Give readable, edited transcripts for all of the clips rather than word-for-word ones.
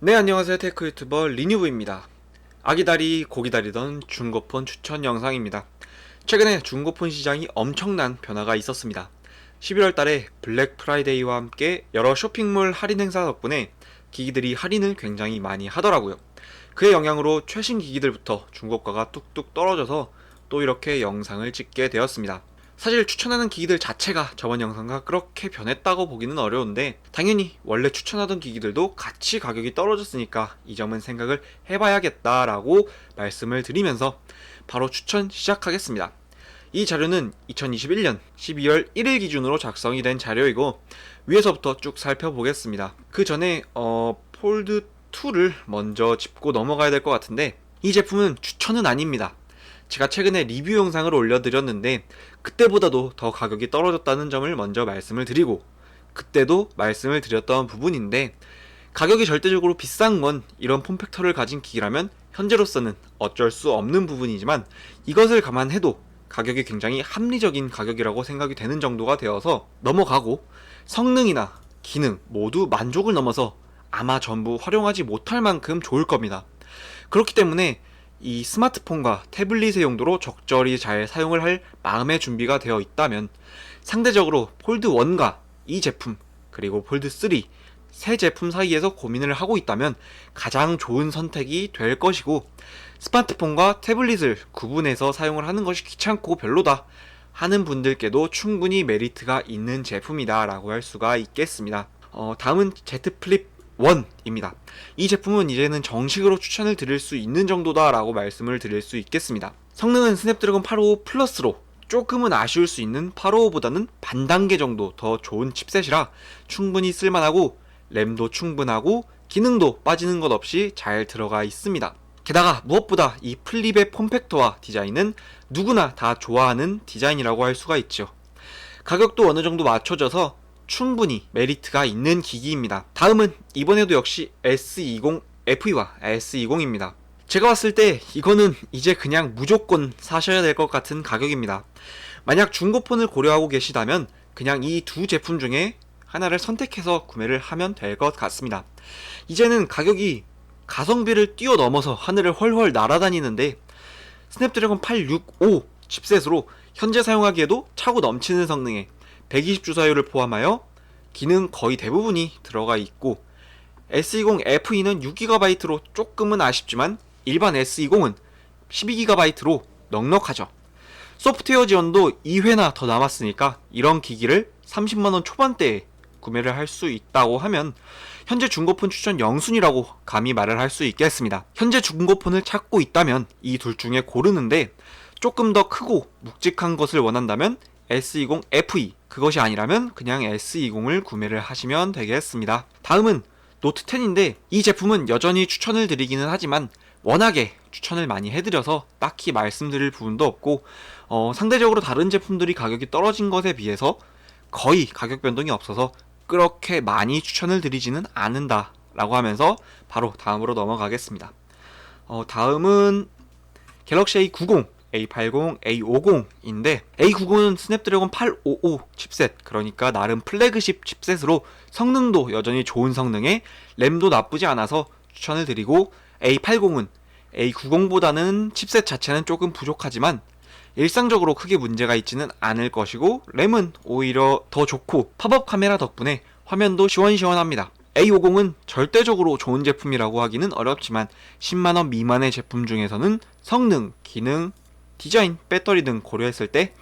네, 안녕하세요. 테크 유튜버 리뉴브입니다. 아기다리 고기다리던 중고폰 추천 영상입니다. 최근에 중고폰 시장이 엄청난 변화가 있었습니다. 11월 달에 블랙 프라이데이와 함께 여러 쇼핑몰 할인 행사 덕분에 기기들이 할인을 굉장히 많이 하더라고요. 그의 영향으로 최신 기기들부터 중고가가 뚝뚝 떨어져서 또 이렇게 영상을 찍게 되었습니다. 사실 추천하는 기기들 자체가 저번 영상과 그렇게 변했다고 보기는 어려운데, 당연히 원래 추천하던 기기들도 같이 가격이 떨어졌으니까 이 점은 생각을 해봐야겠다라고 말씀을 드리면서 바로 추천 시작하겠습니다. 이 자료는 2021년 12월 1일 기준으로 작성이 된 자료이고, 위에서부터 쭉 살펴보겠습니다. 그 전에 폴드 2를 먼저 짚고 넘어가야 될 것 같은데, 이 제품은 추천은 아닙니다. 제가 최근에 리뷰 영상을 올려드렸는데 그때보다도 더 가격이 떨어졌다는 점을 먼저 말씀을 드리고, 그때도 말씀을 드렸던 부분인데, 가격이 절대적으로 비싼 건 이런 폼팩터를 가진 기기라면 현재로서는 어쩔 수 없는 부분이지만, 이것을 감안해도 가격이 굉장히 합리적인 가격이라고 생각이 되는 정도가 되어서 넘어가고, 성능이나 기능 모두 만족을 넘어서 아마 전부 활용하지 못할 만큼 좋을 겁니다. 그렇기 때문에 이 스마트폰과 태블릿의 용도로 적절히 잘 사용을 할 마음의 준비가 되어 있다면, 상대적으로 폴드 1과 이 제품 그리고 폴드 3 세 제품 사이에서 고민을 하고 있다면 가장 좋은 선택이 될 것이고, 스마트폰과 태블릿을 구분해서 사용을 하는 것이 귀찮고 별로다 하는 분들께도 충분히 메리트가 있는 제품이다 라고 할 수가 있겠습니다. 다음은 Z 플립 1입니다. 이 제품은 이제는 정식으로 추천을 드릴 수 있는 정도다 라고 말씀을 드릴 수 있겠습니다. 성능은 스냅드래곤 855 플러스로 조금은 아쉬울 수 있는 855보다는 반 단계 정도 더 좋은 칩셋이라 충분히 쓸만하고, 램도 충분하고 기능도 빠지는 것 없이 잘 들어가 있습니다. 게다가 무엇보다 이 플립의 폼팩터와 디자인은 누구나 다 좋아하는 디자인이라고 할 수가 있죠. 가격도 어느 정도 맞춰져서 충분히 메리트가 있는 기기입니다. 다음은 이번에도 역시 S20FE와 S20입니다. 제가 봤을 때 이거는 이제 그냥 무조건 사셔야 될 것 같은 가격입니다. 만약 중고폰을 고려하고 계시다면 그냥 이 두 제품 중에 하나를 선택해서 구매를 하면 될 것 같습니다. 이제는 가격이 가성비를 뛰어넘어서 하늘을 훨훨 날아다니는데, 스냅드래곤 865 칩셋으로 현재 사용하기에도 차고 넘치는 성능에 120주사율을 포함하여 기능 거의 대부분이 들어가 있고, S20FE는 6GB로 조금은 아쉽지만 일반 S20은 12GB로 넉넉하죠. 소프트웨어 지원도 2회나 더 남았으니까 이런 기기를 30만원 초반대에 구매를 할 수 있다고 하면 현재 중고폰 추천 영순이라고 감히 말을 할 수 있겠습니다. 현재 중고폰을 찾고 있다면 이 둘 중에 고르는데, 조금 더 크고 묵직한 것을 원한다면 S20FE, 그것이 아니라면 그냥 S20을 구매를 하시면 되겠습니다. 다음은 노트 10인데, 이 제품은 여전히 추천을 드리기는 하지만 워낙에 추천을 많이 해드려서 딱히 말씀드릴 부분도 없고, 상대적으로 다른 제품들이 가격이 떨어진 것에 비해서 거의 가격 변동이 없어서 그렇게 많이 추천을 드리지는 않는다 라고 하면서 바로 다음으로 넘어가겠습니다. 다음은 갤럭시 A90, A80, A50인데, A90은 스냅드래곤 855 칩셋, 그러니까 나름 플래그십 칩셋으로 성능도 여전히 좋은 성능에 램도 나쁘지 않아서 추천을 드리고, A80은 A90보다는 칩셋 자체는 조금 부족하지만 일상적으로 크게 문제가 있지는 않을 것이고, 램은 오히려 더 좋고 팝업 카메라 덕분에 화면도 시원시원합니다. A50은 절대적으로 좋은 제품이라고 하기는 어렵지만 10만원 미만의 제품 중에서는 성능, 기능, 디자인, 배터리 등 고려했을 때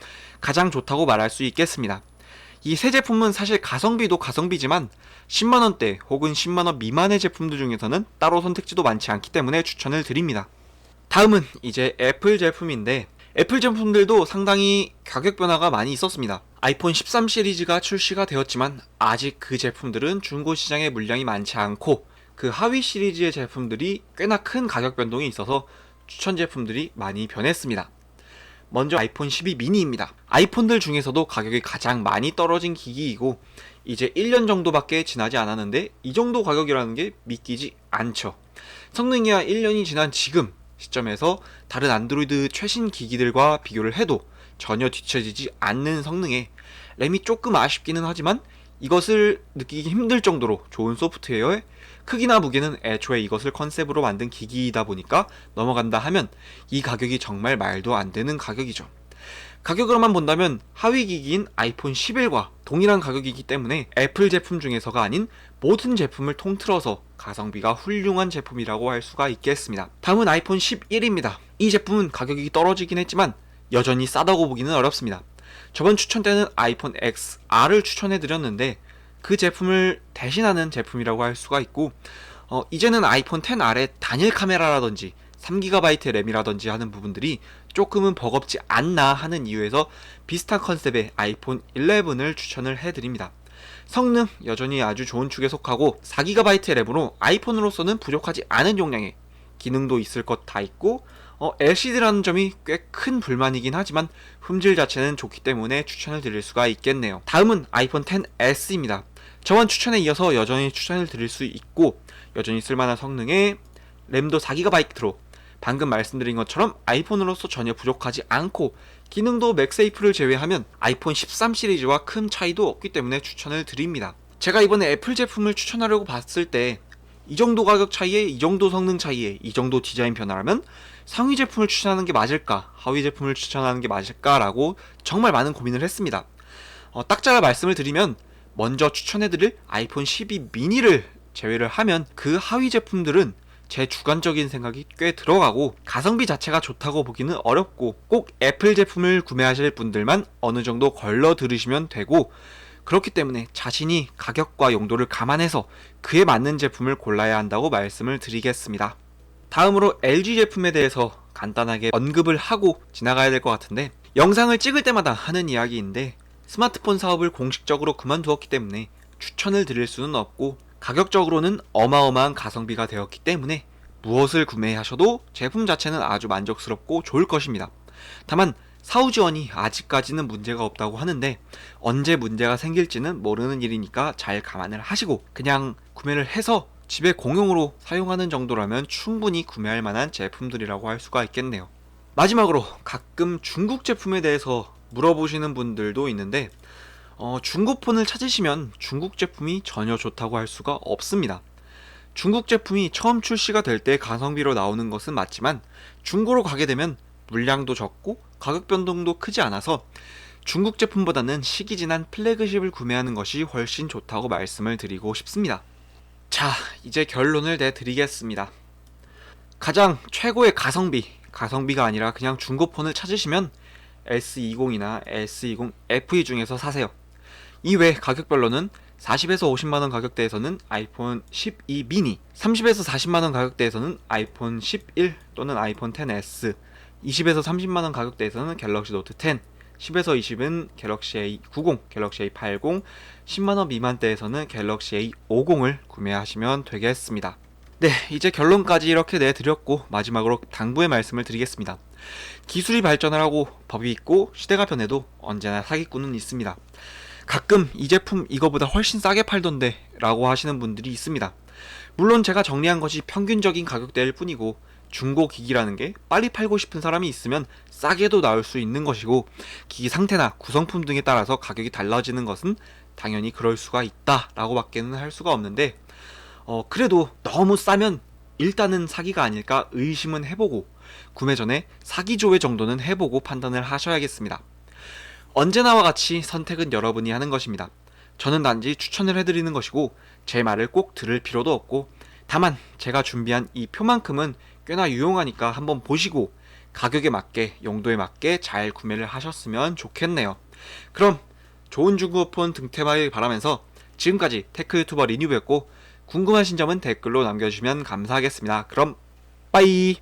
가장 좋다고 말할 수 있겠습니다. 이 세 제품은 사실 가성비도 가성비지만 10만원대 혹은 10만원 미만의 제품들 중에서는 따로 선택지도 많지 않기 때문에 추천을 드립니다. 다음은 이제 애플 제품인데, 애플 제품들도 상당히 가격 변화가 많이 있었습니다. 아이폰 13 시리즈가 출시가 되었지만 아직 그 제품들은 중고 시장에 물량이 많지 않고, 그 하위 시리즈의 제품들이 꽤나 큰 가격 변동이 있어서 추천 제품들이 많이 변했습니다. 먼저 아이폰 12 미니입니다. 아이폰들 중에서도 가격이 가장 많이 떨어진 기기이고, 이제 1년 정도밖에 지나지 않았는데 이 정도 가격이라는 게 믿기지 않죠. 성능이야 1년이 지난 지금 시점에서 다른 안드로이드 최신 기기들과 비교를 해도 전혀 뒤처지지 않는 성능에, 램이 조금 아쉽기는 하지만 이것을 느끼기 힘들 정도로 좋은 소프트웨어에 크기나 무게는 애초에 이것을 컨셉으로 만든 기기이다 보니까 넘어간다 하면 이 가격이 정말 말도 안 되는 가격이죠. 가격으로만 본다면 하위 기기인 아이폰 11과 동일한 가격이기 때문에 애플 제품 중에서가 아닌 모든 제품을 통틀어서 가성비가 훌륭한 제품이라고 할 수가 있겠습니다. 다음은 아이폰 11입니다. 이 제품은 가격이 떨어지긴 했지만 여전히 싸다고 보기는 어렵습니다. 저번 추천 때는 아이폰 XR을 추천해드렸는데 그 제품을 대신하는 제품이라고 할 수가 있고, 이제는 아이폰 XR의 단일 카메라라든지 3GB 램이라든지 하는 부분들이 조금은 버겁지 않나 하는 이유에서 비슷한 컨셉의 아이폰 11을 추천을 해드립니다. 성능 여전히 아주 좋은 축에 속하고 4GB 램으로 아이폰으로서는 부족하지 않은 용량의 기능도 있을 것 다 있고, LCD라는 점이 꽤 큰 불만이긴 하지만 품질 자체는 좋기 때문에 추천을 드릴 수가 있겠네요. 다음은 아이폰 XS입니다. 저번 추천에 이어서 여전히 추천을 드릴 수 있고 여전히 쓸만한 성능에 램도 4GB로 방금 말씀드린 것처럼 아이폰으로서 전혀 부족하지 않고 기능도 맥세이프를 제외하면 아이폰 13 시리즈와 큰 차이도 없기 때문에 추천을 드립니다. 제가 이번에 애플 제품을 추천하려고 봤을 때 이 정도 가격 차이에 이 정도 성능 차이에 이 정도 디자인 변화라면 상위 제품을 추천하는 게 맞을까 하위 제품을 추천하는 게 맞을까 라고 정말 많은 고민을 했습니다. 딱 잘라 말씀을 드리면 먼저 추천해드릴 아이폰 12 미니를 제외를 하면 그 하위 제품들은 제 주관적인 생각이 꽤 들어가고 가성비 자체가 좋다고 보기는 어렵고 꼭 애플 제품을 구매하실 분들만 어느 정도 걸러 들으시면 되고, 그렇기 때문에 자신이 가격과 용도를 감안해서 그에 맞는 제품을 골라야 한다고 말씀을 드리겠습니다. 다음으로 LG 제품에 대해서 간단하게 언급을 하고 지나가야 될 것 같은데, 영상을 찍을 때마다 하는 이야기인데 스마트폰 사업을 공식적으로 그만두었기 때문에 추천을 드릴 수는 없고 가격적으로는 어마어마한 가성비가 되었기 때문에 무엇을 구매하셔도 제품 자체는 아주 만족스럽고 좋을 것입니다. 다만 사후 지원이 아직까지는 문제가 없다고 하는데 언제 문제가 생길지는 모르는 일이니까 잘 감안을 하시고 그냥 구매를 해서 집에 공용으로 사용하는 정도라면 충분히 구매할 만한 제품들이라고 할 수가 있겠네요. 마지막으로 가끔 중국 제품에 대해서 물어보시는 분들도 있는데 중고폰을 찾으시면 중국 제품이 전혀 좋다고 할 수가 없습니다. 중국 제품이 처음 출시가 될 때 가성비로 나오는 것은 맞지만 중고로 가게 되면 물량도 적고 가격 변동도 크지 않아서 중국 제품보다는 시기 지난 플래그십을 구매하는 것이 훨씬 좋다고 말씀을 드리고 싶습니다. 자, 이제 결론을 내드리겠습니다. 가장 최고의 가성비가 아니라 그냥 중고폰을 찾으시면 S20이나 S20 FE 중에서 사세요. 이외 가격별로는 40에서 50만원 가격대에서는 아이폰 12 미니, 30에서 40만원 가격대에서는 아이폰 11 또는 아이폰 XS, 20에서 30만원 가격대에서는 갤럭시 노트 10, 10에서 20은 갤럭시 A90, 갤럭시 A80, 10만원 미만대에서는 갤럭시 A50을 구매하시면 되겠습니다. 네, 이제 결론까지 이렇게 내드렸고 마지막으로 당부의 말씀을 드리겠습니다. 기술이 발전을 하고 법이 있고 시대가 변해도 언제나 사기꾼은 있습니다. 가끔 이 제품 이거보다 훨씬 싸게 팔던데 라고 하시는 분들이 있습니다. 물론 제가 정리한 것이 평균적인 가격대일 뿐이고 중고 기기라는 게 빨리 팔고 싶은 사람이 있으면 싸게도 나올 수 있는 것이고 기기 상태나 구성품 등에 따라서 가격이 달라지는 것은 당연히 그럴 수가 있다 라고 밖에는 할 수가 없는데 그래도 너무 싸면 일단은 사기가 아닐까 의심은 해보고 구매 전에 사기 조회 정도는 해보고 판단을 하셔야겠습니다. 언제나와 같이 선택은 여러분이 하는 것입니다. 저는 단지 추천을 해드리는 것이고 제 말을 꼭 들을 필요도 없고 다만 제가 준비한 이 표만큼은 꽤나 유용하니까 한번 보시고 가격에 맞게 용도에 맞게 잘 구매를 하셨으면 좋겠네요. 그럼 좋은 중고폰 등템하길 바라면서 지금까지 테크 유튜버 리뉴브였고 궁금하신 점은 댓글로 남겨주시면 감사하겠습니다. 그럼 빠이.